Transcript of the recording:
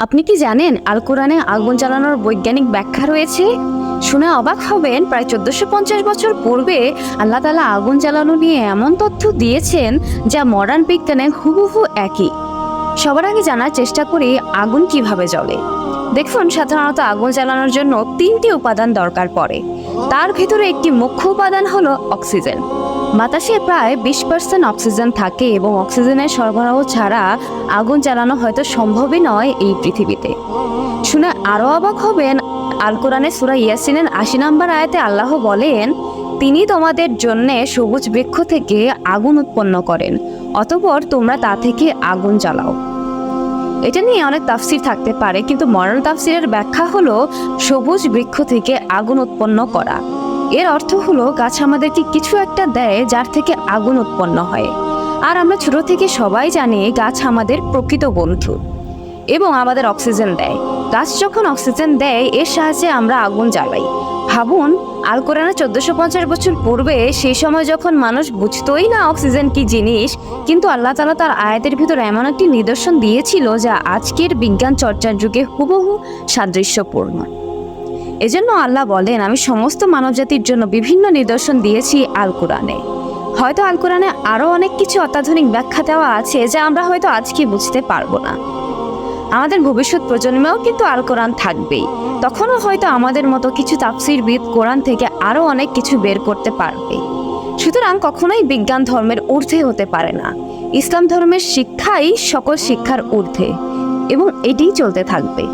আপনি কি জানেন আল কোরআনে আগুন জ্বালানোর বৈজ্ঞানিক ব্যাখ্যা রয়েছে? শুনে অবাক হবেন, প্রায় 1450 বছর পূর্বে আল্লাহ তাআলা আগুন জ্বালানো নিয়ে এমন তথ্য দিয়েছেন যা মডার্ন বিজ্ঞানে হুবহু একই। সবার আগে জানার চেষ্টা করি আগুন কিভাবে জ্বলে। দেখুন, সাধারণত আগুন জ্বালানোর জন্য 3টি উপাদান দরকার পড়ে। তার ভিতরে একটি মুখ্য উপাদান হলো অক্সিজেন। বাতাসে প্রায় 20% অক্সিজেন থাকে এবং অক্সিজেনের সরবরাহ ছাড়া আগুন জ্বালানো হয়তো সম্ভবই নয় এই পৃথিবীতে। শুনে আরো অবাক হবেন, আল কোরআনে সূরা ইয়াসিনের 80 নম্বর আয়াতে আল্লাহ বলেন, তিনি তোমাদের জন্য সবুজ বৃক্ষ থেকে আগুন উৎপন্ন করেন, অতঃপর তোমরা তা থেকে আগুন জ্বালাও। এটা নিয়ে অনেক তাফসির থাকতে পারে, কিন্তু মডার্ন তাফসিরের ব্যাখ্যা হলো সবুজ বৃক্ষ থেকে আগুন উৎপন্ন করা। এর অর্থ হলো গাছ আমাদেরকে কিছু একটা দেয় যার থেকে আগুন উৎপন্ন হয়। আর আমরা ছোট থেকে সবাই জানি গাছ আমাদের প্রকৃত বন্ধু এবং আমাদের অক্সিজেন দেয়। গাছ যখন অক্সিজেন দেয়, এর সাহায্যে আমরা আগুন জ্বালাই। ভাবুন, আল কোরআনে 1450 বছর পূর্বে, সেই সময় যখন মানুষ বুঝতোই না অক্সিজেন কি জিনিস, কিন্তু আল্লাহ তাআলা তার আয়াতের ভিতরে এমন একটি নিদর্শন দিয়েছিল যা আজকের বিজ্ঞান চর্চার যুগে হুবহু সাদৃশ্যপূর্ণ। এজন্য আল্লাহ বলেন, আমি সমস্ত মানবজাতির জন্য বিভিন্ন নিদর্শন দিয়েছি আল কোরআনে। হয়তো আল কোরআনে আরও অনেক কিছু অত্যাধুনিক ব্যাখ্যা দেওয়া আছে যা আমরা হয়তো আজকে বুঝতে পারবো না। আমাদের ভবিষ্যৎ প্রজন্মেও কিন্তু আল কোরআন থাকবেই। তখনও হয়তো আমাদের মতো কিছু তাফসিরবিদ কোরআন থেকে আরও অনেক কিছু বের করতে পারবে। সুতরাং কখনোই বিজ্ঞান ধর্মের ঊর্ধ্বে হতে পারে না। ইসলাম ধর্মের শিক্ষাই সকল শিক্ষার ঊর্ধ্বে এবং এটিই চলতে থাকবে।